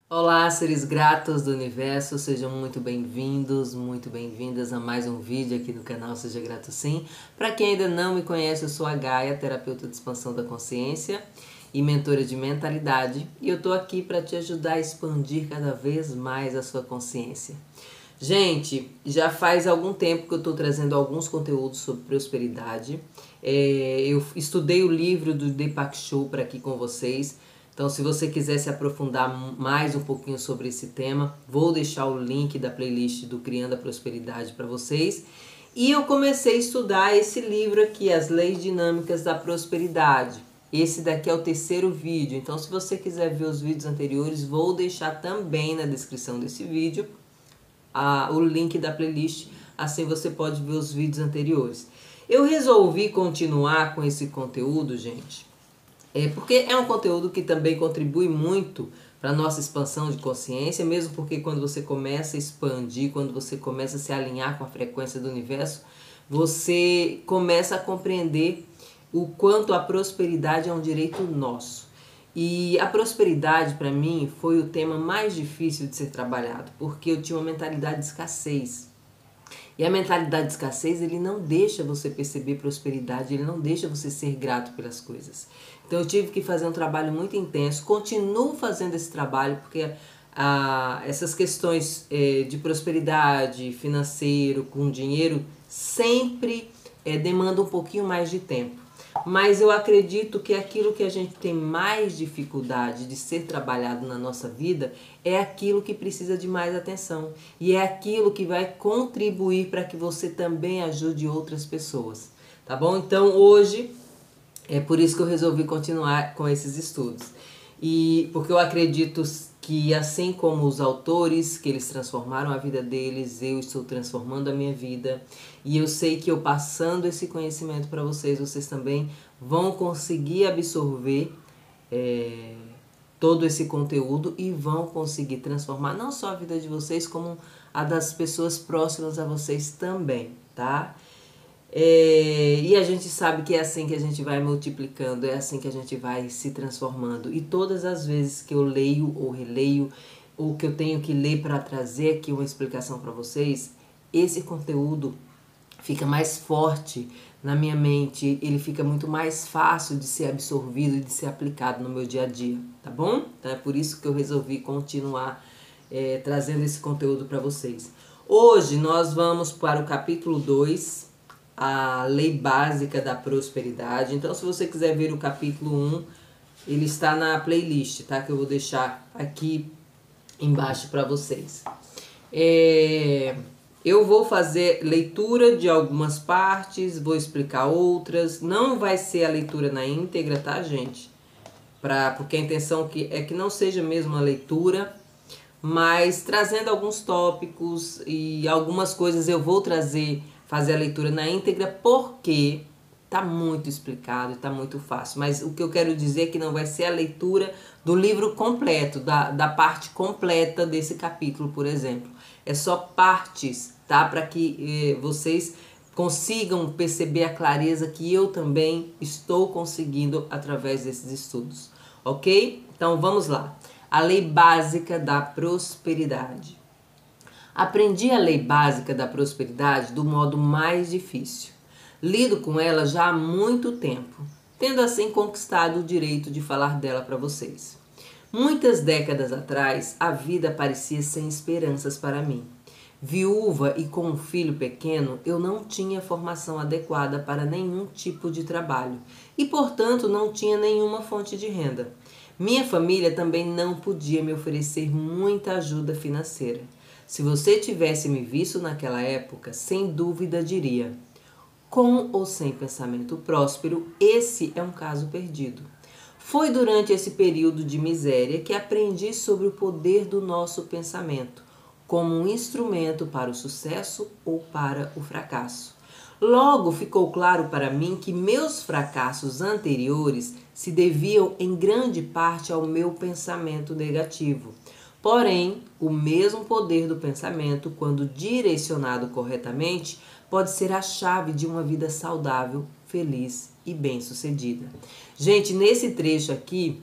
Olá, seres gratos do universo, sejam muito bem-vindos, muito bem-vindas a mais um vídeo aqui no canal Seja Grato Sim. Para quem ainda não me conhece, eu sou a Gaia, terapeuta de expansão da consciência e mentora de mentalidade, e eu tô aqui para te ajudar a expandir cada vez mais a sua consciência. Gente, já faz algum tempo que eu estou trazendo alguns conteúdos sobre prosperidade. Eu estudei o livro do Deepak Chopra aqui com vocês. Então, se você quiser se aprofundar mais um pouquinho sobre esse tema, vou deixar o link da playlist do Criando a Prosperidade para vocês. E eu comecei a estudar esse livro aqui, As Leis Dinâmicas da Prosperidade. Esse daqui é o terceiro vídeo. Então, se você quiser ver os vídeos anteriores, vou deixar também na descrição desse vídeo o link da playlist, assim você pode ver os vídeos anteriores. Eu resolvi continuar com esse conteúdo, gente, porque é um conteúdo que também contribui muito para a nossa expansão de consciência, mesmo porque quando você começa a expandir, quando você começa a se alinhar com a frequência do universo, você começa a compreender o quanto a prosperidade é um direito nosso. E a prosperidade, para mim, foi o tema mais difícil de ser trabalhado, porque eu tinha uma mentalidade de escassez. E a mentalidade de escassez, ele não deixa você perceber prosperidade, ele não deixa você ser grato pelas coisas. Então eu tive que fazer um trabalho muito intenso, continuo fazendo esse trabalho, porque essas questões de prosperidade, financeiro, com dinheiro, sempre demandam um pouquinho mais de tempo. Mas eu acredito que aquilo que a gente tem mais dificuldade de ser trabalhado na nossa vida é aquilo que precisa de mais atenção. E é aquilo que vai contribuir para que você também ajude outras pessoas. Tá bom? Então hoje é por isso que eu resolvi continuar com esses estudos. E porque eu acredito que assim como os autores, que eles transformaram a vida deles, eu estou transformando a minha vida. E eu sei que eu passando esse conhecimento para vocês, vocês também vão conseguir absorver todo esse conteúdo e vão conseguir transformar não só a vida de vocês, como a das pessoas próximas a vocês também, tá? E a gente sabe que é assim que a gente vai multiplicando, é assim que a gente vai se transformando. E todas as vezes que eu leio ou releio, ou que eu tenho que ler para trazer aqui uma explicação para vocês, esse conteúdo fica mais forte na minha mente, ele fica muito mais fácil de ser absorvido e de ser aplicado no meu dia a dia, tá bom? Então é por isso que eu resolvi continuar trazendo esse conteúdo para vocês. Hoje nós vamos para o capítulo 2, a lei básica da prosperidade. Então, se você quiser ver o capítulo 1, ele está na playlist, tá? Que eu vou deixar aqui embaixo para vocês. Eu vou fazer leitura de algumas partes, vou explicar outras. Não vai ser a leitura na íntegra, tá, gente? Porque a intenção é que não seja mesmo uma leitura, mas trazendo alguns tópicos e algumas coisas eu vou fazer a leitura na íntegra, porque tá muito explicado e tá muito fácil. Mas o que eu quero dizer é que não vai ser a leitura do livro completo, da parte completa desse capítulo, por exemplo. É só partes, tá? Para que vocês consigam perceber a clareza que eu também estou conseguindo através desses estudos, ok? Então vamos lá. A lei básica da prosperidade. Aprendi a lei básica da prosperidade do modo mais difícil. Lido com ela já há muito tempo, tendo assim conquistado o direito de falar dela para vocês. Muitas décadas atrás, a vida parecia sem esperanças para mim. Viúva e com um filho pequeno, eu não tinha formação adequada para nenhum tipo de trabalho e, portanto, não tinha nenhuma fonte de renda. Minha família também não podia me oferecer muita ajuda financeira. Se você tivesse me visto naquela época, sem dúvida diria: com ou sem pensamento próspero, esse é um caso perdido. Foi durante esse período de miséria que aprendi sobre o poder do nosso pensamento, como um instrumento para o sucesso ou para o fracasso. Logo ficou claro para mim que meus fracassos anteriores se deviam em grande parte ao meu pensamento negativo. Porém, o mesmo poder do pensamento, quando direcionado corretamente, pode ser a chave de uma vida saudável, feliz e bem-sucedida. Gente, nesse trecho aqui,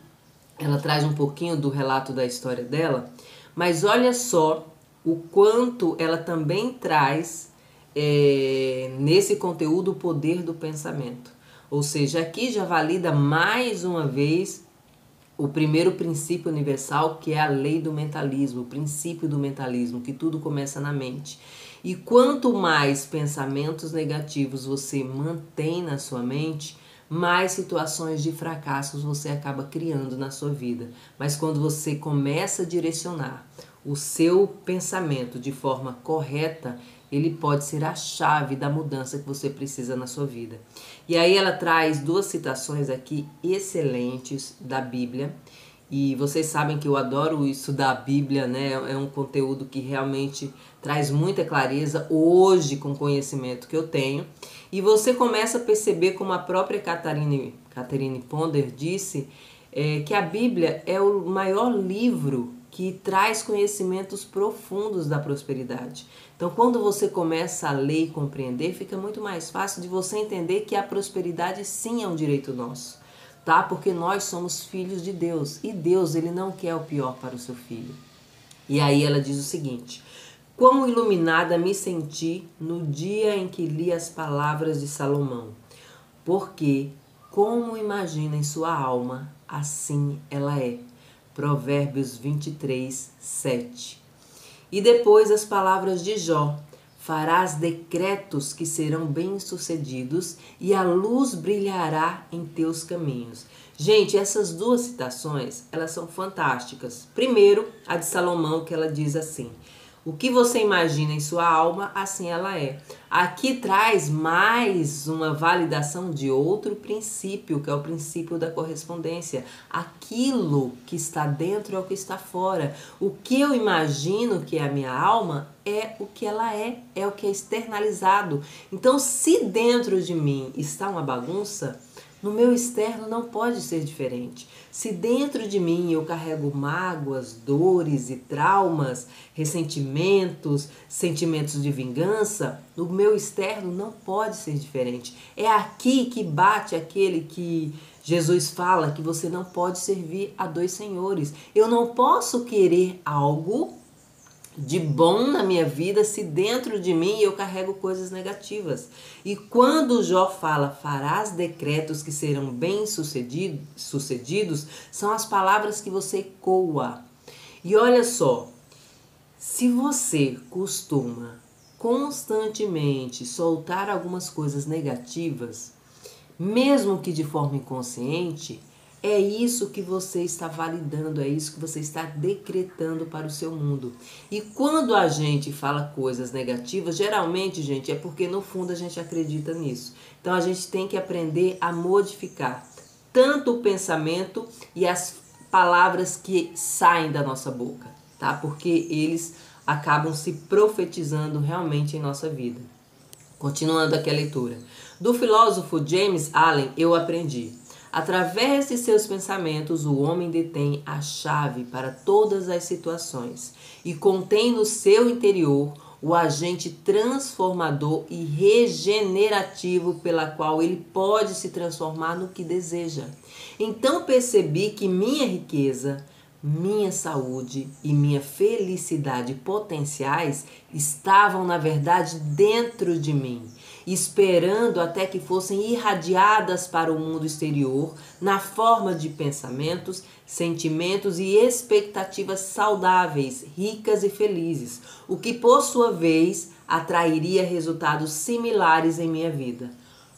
ela traz um pouquinho do relato da história dela, mas olha só o quanto ela também traz nesse conteúdo o poder do pensamento. Ou seja, aqui já valida mais uma vez o primeiro princípio universal, que é a lei do mentalismo, o princípio do mentalismo, que tudo começa na mente. E quanto mais pensamentos negativos você mantém na sua mente, mais situações de fracassos você acaba criando na sua vida. Mas quando você começa a direcionar o seu pensamento de forma correta, ele pode ser a chave da mudança que você precisa na sua vida. E aí ela traz duas citações aqui excelentes da Bíblia. E vocês sabem que eu adoro estudar a Bíblia, né? É um conteúdo que realmente traz muita clareza hoje com o conhecimento que eu tenho. E você começa a perceber, como a própria Catherine Ponder disse, que a Bíblia é o maior livro que traz conhecimentos profundos da prosperidade. Então, quando você começa a ler e compreender, fica muito mais fácil de você entender que a prosperidade sim é um direito nosso, tá? Porque nós somos filhos de Deus e Deus, ele não quer o pior para o seu filho. E aí ela diz o seguinte: quão iluminada me senti no dia em que li as palavras de Salomão, porque como imagina em sua alma, assim ela é. Provérbios 23, 7. E depois as palavras de Jó: farás decretos que serão bem-sucedidos e a luz brilhará em teus caminhos. Gente, essas duas citações, elas são fantásticas. Primeiro, a de Salomão, que ela diz assim: o que você imagina em sua alma, assim ela é. Aqui traz mais uma validação de outro princípio, que é o princípio da correspondência. Aquilo que está dentro é o que está fora. O que eu imagino que é a minha alma é o que ela é o que é externalizado. Então, se dentro de mim está uma bagunça, no meu externo não pode ser diferente. Se dentro de mim eu carrego mágoas, dores e traumas, ressentimentos, sentimentos de vingança, no meu externo não pode ser diferente. É aqui que bate aquele que Jesus fala que você não pode servir a dois senhores. Eu não posso querer algo de bom na minha vida se dentro de mim eu carrego coisas negativas. E quando Jó fala, farás decretos que serão bem-sucedidos, são as palavras que você ecoa. E olha só, se você costuma constantemente soltar algumas coisas negativas, mesmo que de forma inconsciente, é isso que você está validando, é isso que você está decretando para o seu mundo. E quando a gente fala coisas negativas, geralmente, gente, é porque no fundo a gente acredita nisso. Então a gente tem que aprender a modificar tanto o pensamento e as palavras que saem da nossa boca, tá? Porque eles acabam se profetizando realmente em nossa vida. Continuando aqui a leitura. Do filósofo James Allen, eu aprendi: através de seus pensamentos, o homem detém a chave para todas as situações e contém no seu interior o agente transformador e regenerativo pela qual ele pode se transformar no que deseja. Então percebi que minha riqueza, minha saúde e minha felicidade potenciais estavam, na verdade, dentro de mim, esperando até que fossem irradiadas para o mundo exterior na forma de pensamentos, sentimentos e expectativas saudáveis, ricas e felizes, o que por sua vez atrairia resultados similares em minha vida.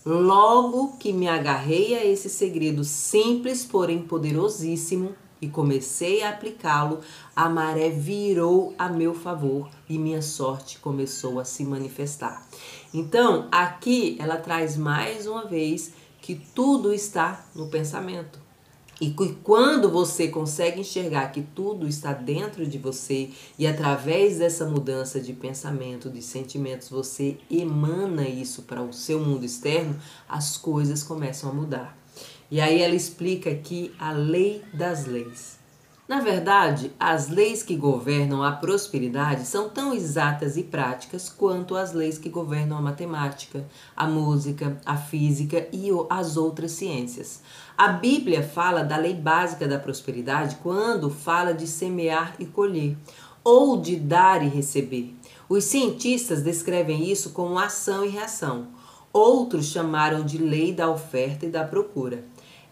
Logo que me agarrei a esse segredo simples, porém poderosíssimo, e comecei a aplicá-lo, a maré virou a meu favor e minha sorte começou a se manifestar. Então, aqui ela traz mais uma vez que tudo está no pensamento. E quando você consegue enxergar que tudo está dentro de você e através dessa mudança de pensamento, de sentimentos, você emana isso para o seu mundo externo, as coisas começam a mudar. E aí ela explica aqui a lei das leis. Na verdade, as leis que governam a prosperidade são tão exatas e práticas quanto as leis que governam a matemática, a música, a física e as outras ciências. A Bíblia fala da lei básica da prosperidade quando fala de semear e colher, ou de dar e receber. Os cientistas descrevem isso como ação e reação. Outros chamaram de lei da oferta e da procura.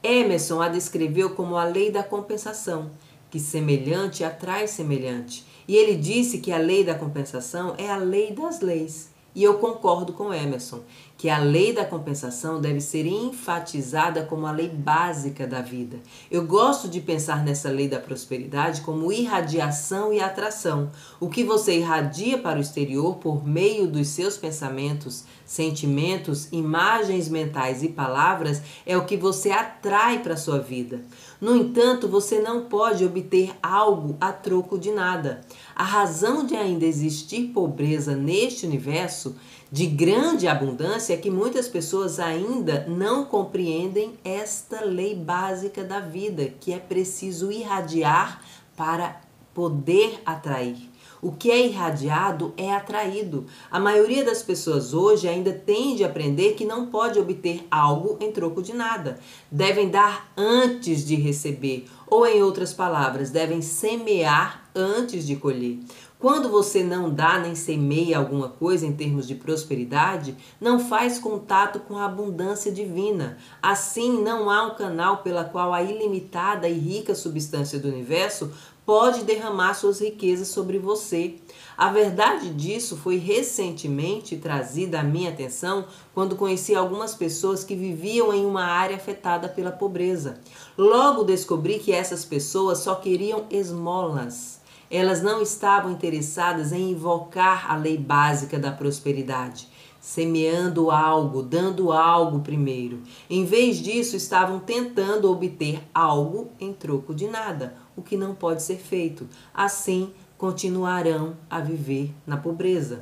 Emerson a descreveu como a lei da compensação, que semelhante atrai semelhante. E ele disse que a lei da compensação é a lei das leis. E eu concordo com Emerson, que a lei da compensação deve ser enfatizada como a lei básica da vida. Eu gosto de pensar nessa lei da prosperidade como irradiação e atração. O que você irradia para o exterior por meio dos seus pensamentos, sentimentos, imagens mentais e palavras é o que você atrai para a sua vida. No entanto, você não pode obter algo a troco de nada. A razão de ainda existir pobreza neste universo de grande abundância é que muitas pessoas ainda não compreendem esta lei básica da vida, que é preciso irradiar para poder atrair. O que é irradiado é atraído. A maioria das pessoas hoje ainda tende a aprender que não pode obter algo em troco de nada. Devem dar antes de receber, ou em outras palavras, devem semear antes de colher. Quando você não dá nem semeia alguma coisa em termos de prosperidade, não faz contato com a abundância divina. Assim, não há um canal pela qual a ilimitada e rica substância do universo pode derramar suas riquezas sobre você. A verdade disso foi recentemente trazida à minha atenção quando conheci algumas pessoas que viviam em uma área afetada pela pobreza. Logo descobri que essas pessoas só queriam esmolas. Elas não estavam interessadas em invocar a lei básica da prosperidade, semeando algo, dando algo primeiro. Em vez disso, estavam tentando obter algo em troco de nada, o que não pode ser feito. Assim, continuarão a viver na pobreza.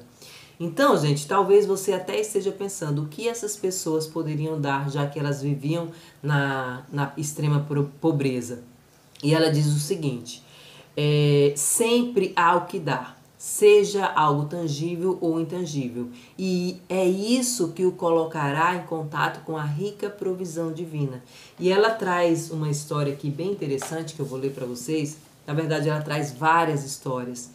Então, gente, talvez você até esteja pensando o que essas pessoas poderiam dar, já que elas viviam na extrema pobreza. E ela diz o seguinte: sempre há o que dar, seja algo tangível ou intangível. E é isso que o colocará em contato com a rica provisão divina. E ela traz uma história aqui bem interessante que eu vou ler para vocês. Na verdade, ela traz várias histórias.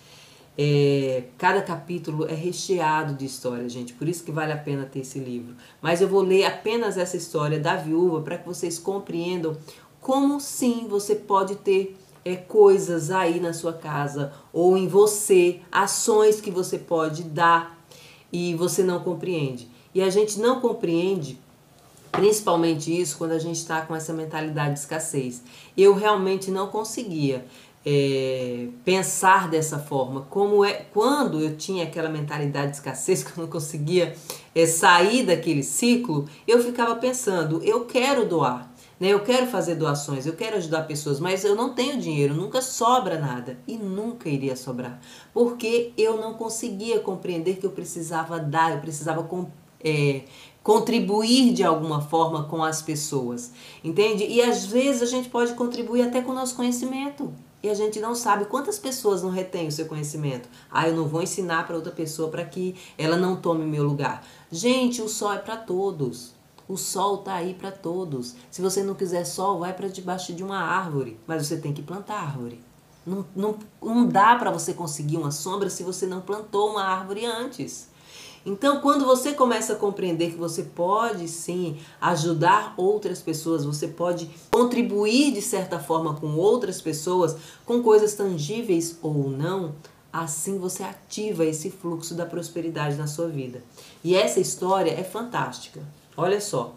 Cada capítulo é recheado de histórias, gente. Por isso que vale a pena ter esse livro. Mas eu vou ler apenas essa história da viúva para que vocês compreendam como sim você pode ter coisas aí na sua casa ou em você, ações que você pode dar e você não compreende. E a gente não compreende principalmente isso quando a gente está com essa mentalidade de escassez. Eu realmente não conseguia pensar dessa forma, quando eu tinha aquela mentalidade de escassez, que eu não conseguia sair daquele ciclo, eu ficava pensando, eu quero doar. Eu quero fazer doações, eu quero ajudar pessoas, mas eu não tenho dinheiro, nunca sobra nada e nunca iria sobrar, porque eu não conseguia compreender que eu precisava dar, eu precisava contribuir de alguma forma com as pessoas, entende? E às vezes a gente pode contribuir até com o nosso conhecimento e a gente não sabe quantas pessoas não retêm o seu conhecimento. Eu não vou ensinar para outra pessoa para que ela não tome meu lugar. Gente, o sol é para todos. O sol está aí para todos. Se você não quiser sol, vai para debaixo de uma árvore. Mas você tem que plantar árvore. Não dá para você conseguir uma sombra se você não plantou uma árvore antes. Então, quando você começa a compreender que você pode sim ajudar outras pessoas, você pode contribuir de certa forma com outras pessoas, com coisas tangíveis ou não, assim você ativa esse fluxo da prosperidade na sua vida. E essa história é fantástica. Olha só,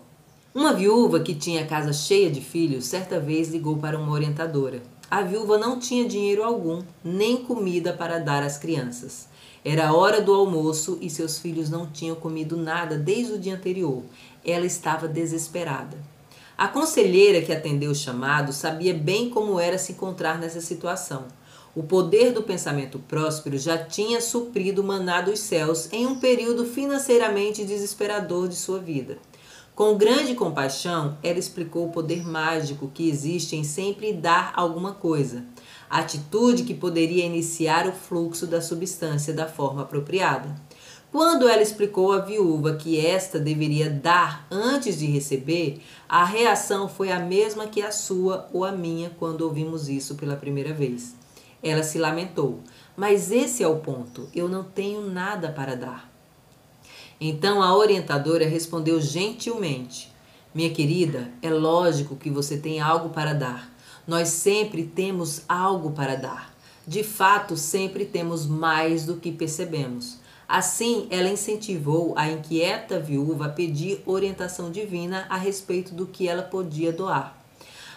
uma viúva que tinha a casa cheia de filhos, certa vez ligou para uma orientadora. A viúva não tinha dinheiro algum, nem comida para dar às crianças. Era a hora do almoço e seus filhos não tinham comido nada desde o dia anterior. Ela estava desesperada. A conselheira que atendeu o chamado sabia bem como era se encontrar nessa situação. O poder do pensamento próspero já tinha suprido o maná dos céus em um período financeiramente desesperador de sua vida. Com grande compaixão, ela explicou o poder mágico que existe em sempre dar alguma coisa, a atitude que poderia iniciar o fluxo da substância da forma apropriada. Quando ela explicou à viúva que esta deveria dar antes de receber, a reação foi a mesma que a sua ou a minha quando ouvimos isso pela primeira vez. Ela se lamentou, mas esse é o ponto, eu não tenho nada para dar. Então a orientadora respondeu gentilmente: minha querida, é lógico que você tem algo para dar. Nós sempre temos algo para dar. De fato, sempre temos mais do que percebemos. Assim, ela incentivou a inquieta viúva a pedir orientação divina a respeito do que ela podia doar.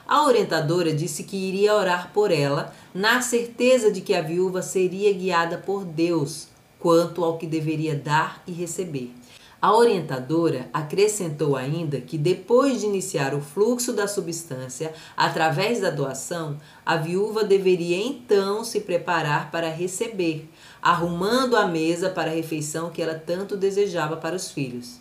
A orientadora disse que iria orar por ela, na certeza de que a viúva seria guiada por Deus quanto ao que deveria dar e receber. A orientadora acrescentou ainda que depois de iniciar o fluxo da substância através da doação, a viúva deveria então se preparar para receber, arrumando a mesa para a refeição que ela tanto desejava para os filhos.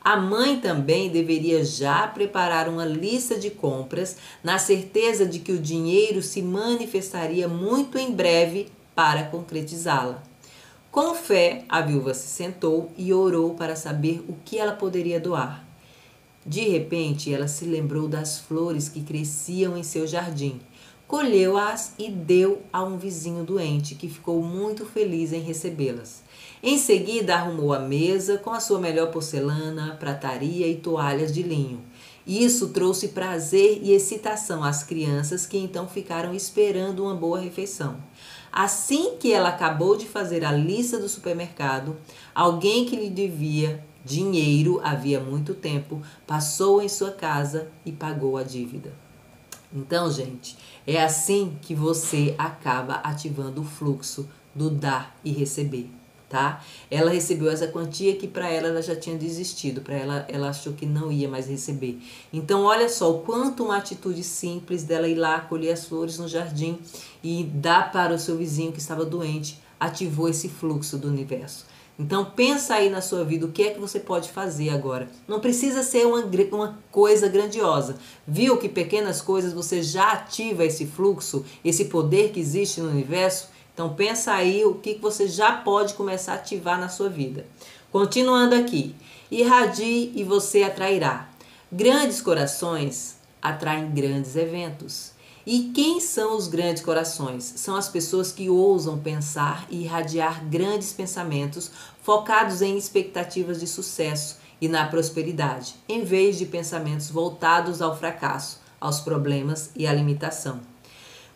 A mãe também deveria já preparar uma lista de compras, na certeza de que o dinheiro se manifestaria muito em breve para concretizá-la. Com fé, a viúva se sentou e orou para saber o que ela poderia doar. De repente, ela se lembrou das flores que cresciam em seu jardim. Colheu-as e deu a um vizinho doente, que ficou muito feliz em recebê-las. Em seguida, arrumou a mesa com a sua melhor porcelana, prataria e toalhas de linho. Isso trouxe prazer e excitação às crianças, que então ficaram esperando uma boa refeição. Assim que ela acabou de fazer a lista do supermercado, alguém que lhe devia dinheiro havia muito tempo passou em sua casa e pagou a dívida. Então, gente, é assim que você acaba ativando o fluxo do dar e receber, tá? Ela recebeu essa quantia que para ela já tinha desistido, para ela achou que não ia mais receber. Então, olha só o quanto uma atitude simples dela ir lá colher as flores no jardim e dar para o seu vizinho que estava doente, ativou esse fluxo do universo. Então pensa aí na sua vida o que é que você pode fazer agora. Não precisa ser uma coisa grandiosa. Viu que pequenas coisas você já ativa esse fluxo, esse poder que existe no universo? Então pensa aí o que você já pode começar a ativar na sua vida. Continuando aqui. Irradie e você atrairá. Grandes corações atraem grandes eventos. E quem são os grandes corações? São as pessoas que ousam pensar e irradiar grandes pensamentos focados em expectativas de sucesso e na prosperidade, em vez de pensamentos voltados ao fracasso, aos problemas e à limitação.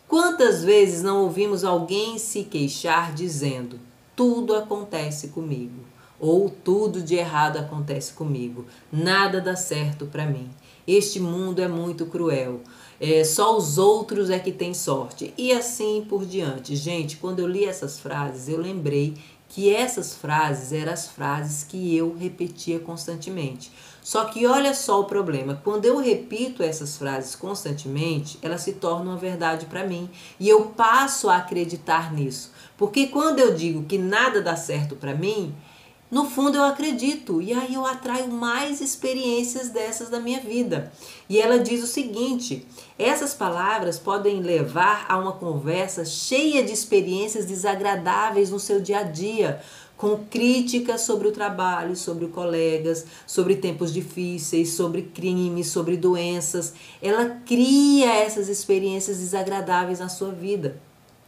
Quantas vezes não ouvimos alguém se queixar dizendo: tudo acontece comigo, ou tudo de errado acontece comigo, nada dá certo para mim, este mundo é muito cruel, só os outros é que têm sorte, e assim por diante. Gente, quando eu li essas frases, eu lembrei que essas frases eram as frases que eu repetia constantemente. Só que olha só o problema, quando eu repito essas frases constantemente, elas se tornam uma verdade para mim e eu passo a acreditar nisso. Porque quando eu digo que nada dá certo para mim, no fundo eu acredito e aí eu atraio mais experiências dessas da minha vida. E ela diz o seguinte: essas palavras podem levar a uma conversa cheia de experiências desagradáveis no seu dia a dia, com críticas sobre o trabalho, sobre colegas, sobre tempos difíceis, sobre crimes, sobre doenças. Ela cria essas experiências desagradáveis na sua vida.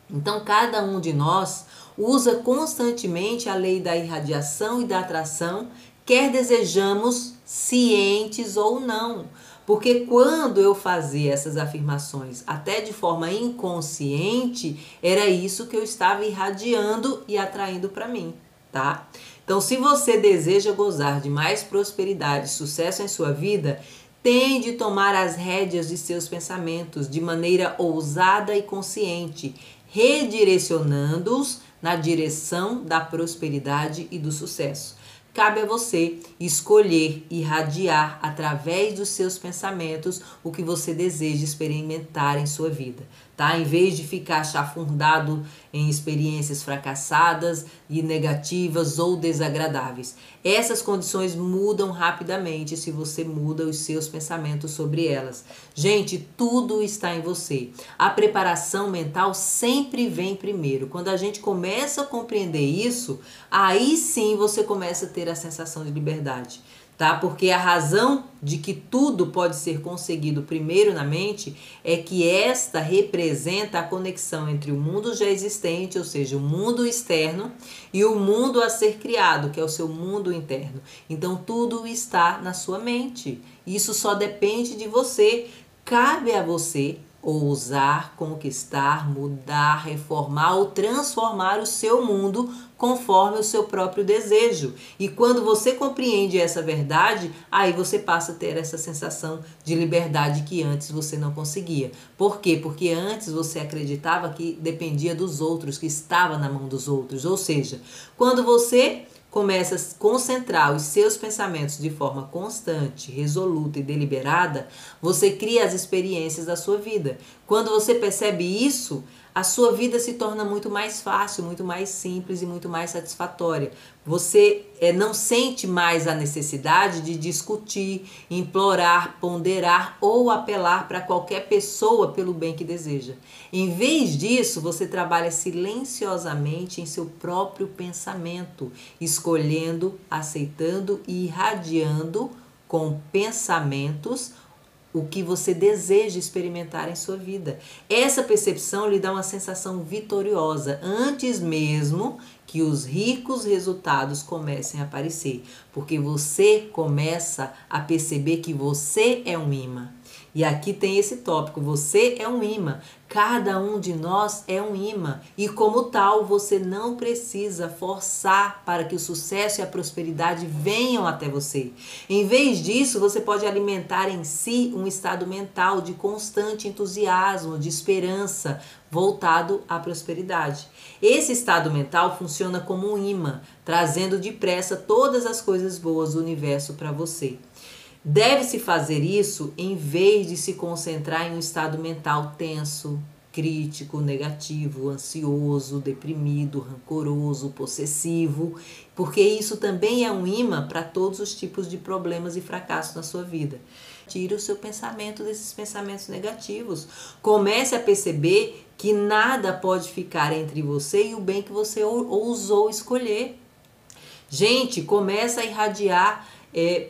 Então, cada um de nós usa constantemente a lei da irradiação e da atração, quer desejamos, cientes ou não. Porque quando eu fazia essas afirmações, até de forma inconsciente, era isso que eu estava irradiando e atraindo para mim, tá? Então, se você deseja gozar de mais prosperidade e sucesso em sua vida, tem de tomar as rédeas de seus pensamentos de maneira ousada e consciente, redirecionando-os na direção da prosperidade e do sucesso. Cabe a você escolher irradiar através dos seus pensamentos o que você deseja experimentar em sua vida. tá? Em vez de ficar chafurdado em experiências fracassadas e negativas ou desagradáveis. Essas condições mudam rapidamente se você muda os seus pensamentos sobre elas. Gente, tudo está em você. A preparação mental sempre vem primeiro. Quando a gente começa a compreender isso, aí sim você começa a ter a sensação de liberdade. Tá? Porque a razão de que tudo pode ser conseguido primeiro na mente é que esta representa a conexão entre o mundo já existente, ou seja, o mundo externo, e o mundo a ser criado, que é o seu mundo interno. Então tudo está na sua mente. Isso só depende de você. Cabe a você ousar, conquistar, mudar, reformar ou transformar o seu mundo conforme o seu próprio desejo. E quando você compreende essa verdade, aí você passa a ter essa sensação de liberdade que antes você não conseguia. Por quê? Porque antes você acreditava que dependia dos outros, que estava na mão dos outros. Ou seja, quando você começa a concentrar os seus pensamentos de forma constante, resoluta e deliberada, você cria as experiências da sua vida. Quando você percebe isso, a sua vida se torna muito mais fácil, muito mais simples e muito mais satisfatória. Você não sente mais a necessidade de discutir, implorar, ponderar ou apelar para qualquer pessoa pelo bem que deseja. Em vez disso, você trabalha silenciosamente em seu próprio pensamento, escolhendo, aceitando e irradiando com pensamentos o que você deseja experimentar em sua vida. Essa percepção lhe dá uma sensação vitoriosa antes mesmo que os ricos resultados comecem a aparecer, porque você começa a perceber que você é um imã. E aqui tem esse tópico, você é um imã. Cada um de nós é um imã e como tal você não precisa forçar para que o sucesso e a prosperidade venham até você. Em vez disso, você pode alimentar em si um estado mental de constante entusiasmo, de esperança, voltado à prosperidade. Esse estado mental funciona como um imã, trazendo depressa todas as coisas boas do universo para você. Deve-se fazer isso em vez de se concentrar em um estado mental tenso, crítico, negativo, ansioso, deprimido, rancoroso, possessivo, porque isso também é um imã para todos os tipos de problemas e fracassos na sua vida. Tire o seu pensamento desses pensamentos negativos. Comece a perceber que nada pode ficar entre você e o bem que você ousou escolher. Gente, começa a irradiar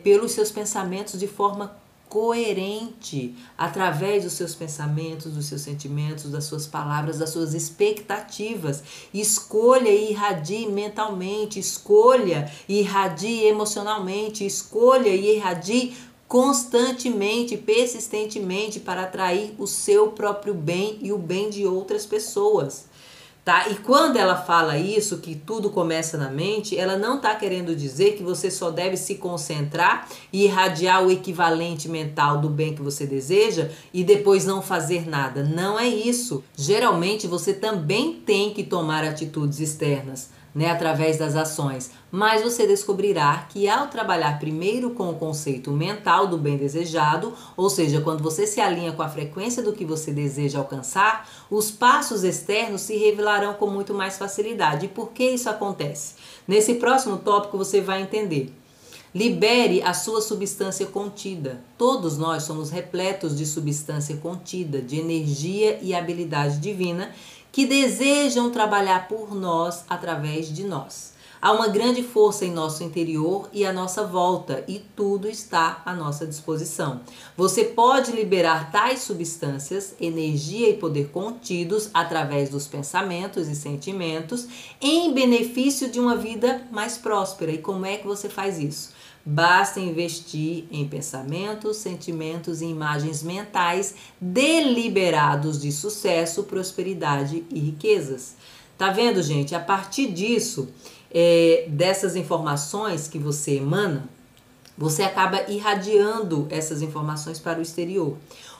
pelos seus pensamentos de forma coerente, através dos seus pensamentos, dos seus sentimentos, das suas palavras, das suas expectativas. Escolha e irradie mentalmente, escolha e irradie emocionalmente, escolha e irradie constantemente, persistentemente para atrair o seu próprio bem e o bem de outras pessoas. Tá? E quando ela fala isso, que tudo começa na mente, ela não está querendo dizer que você só deve se concentrar e irradiar o equivalente mental do bem que você deseja e depois não fazer nada. Não é isso. Geralmente você também tem que tomar atitudes externas, né, através das ações, mas você descobrirá que ao trabalhar primeiro com o conceito mental do bem desejado, ou seja, quando você se alinha com a frequência do que você deseja alcançar, os passos externos se revelarão com muito mais facilidade. E por que isso acontece? Nesse próximo tópico você vai entender. Libere a sua substância contida. Todos nós somos repletos de substância contida, de energia e habilidade divina que desejam trabalhar por nós através de nós. Há uma grande força em nosso interior e à nossa volta e tudo está à nossa disposição. Você pode liberar tais substâncias, energia e poder contidos através dos pensamentos e sentimentos em benefício de uma vida mais próspera. E como é que você faz isso? Basta investir em pensamentos, sentimentos e imagens mentais deliberados de sucesso, prosperidade e riquezas. Tá vendo, gente? A partir disso, dessas informações que você emana, você acaba irradiando essas informações para o exterior,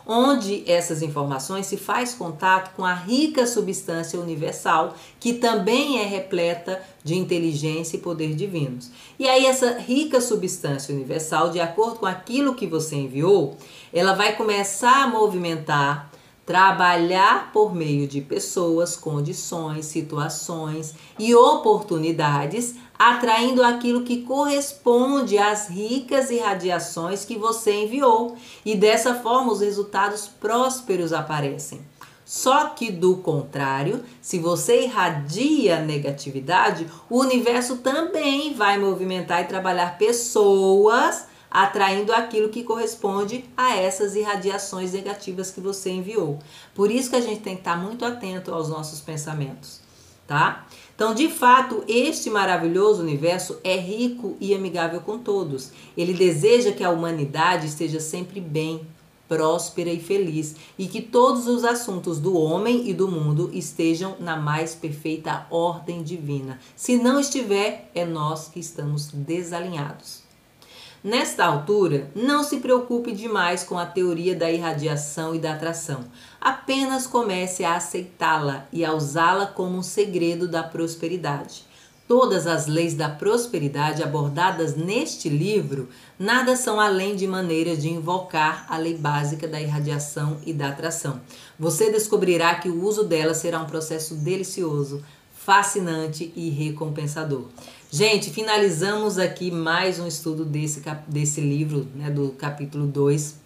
onde essas informações se faz contato com a rica substância universal, que também é repleta de inteligência e poder divinos. E aí essa rica substância universal, de acordo com aquilo que você enviou, ela vai começar a movimentar, Trabalhar por meio de pessoas, condições, situações e oportunidades, atraindo aquilo que corresponde às ricas irradiações que você enviou. E dessa forma os resultados prósperos aparecem. Só que do contrário, se você irradia negatividade, o universo também vai movimentar e trabalhar pessoas, atraindo aquilo que corresponde a essas irradiações negativas que você enviou. Por isso que a gente tem que estar muito atento aos nossos pensamentos, tá? Então, de fato, este maravilhoso universo é rico e amigável com todos. Ele deseja que a humanidade esteja sempre bem, próspera e feliz, e que todos os assuntos do homem e do mundo estejam na mais perfeita ordem divina. Se não estiver, é nós que estamos desalinhados. Nesta altura, não se preocupe demais com a teoria da irradiação e da atração. Apenas comece a aceitá-la e a usá-la como um segredo da prosperidade. Todas as leis da prosperidade abordadas neste livro nada são além de maneiras de invocar a lei básica da irradiação e da atração. Você descobrirá que o uso dela será um processo delicioso, fascinante e recompensador. Gente, finalizamos aqui mais um estudo desse livro, né, do capítulo 2.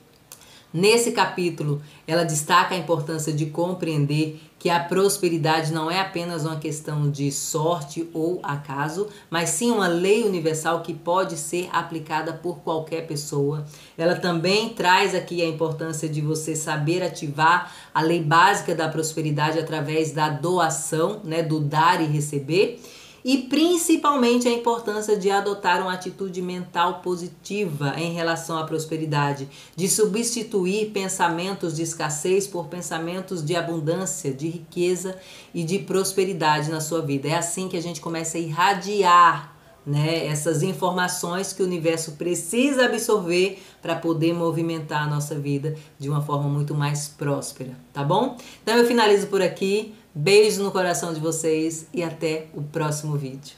Nesse capítulo, ela destaca a importância de compreender que a prosperidade não é apenas uma questão de sorte ou acaso, mas sim uma lei universal que pode ser aplicada por qualquer pessoa. Ela também traz aqui a importância de você saber ativar a lei básica da prosperidade através da doação, né, do dar e receber. E principalmente a importância de adotar uma atitude mental positiva em relação à prosperidade, de substituir pensamentos de escassez por pensamentos de abundância, de riqueza e de prosperidade na sua vida. É assim que a gente começa a irradiar, né, essas informações que o universo precisa absorver para poder movimentar a nossa vida de uma forma muito mais próspera, tá bom? Então eu finalizo por aqui. Beijo no coração de vocês e até o próximo vídeo.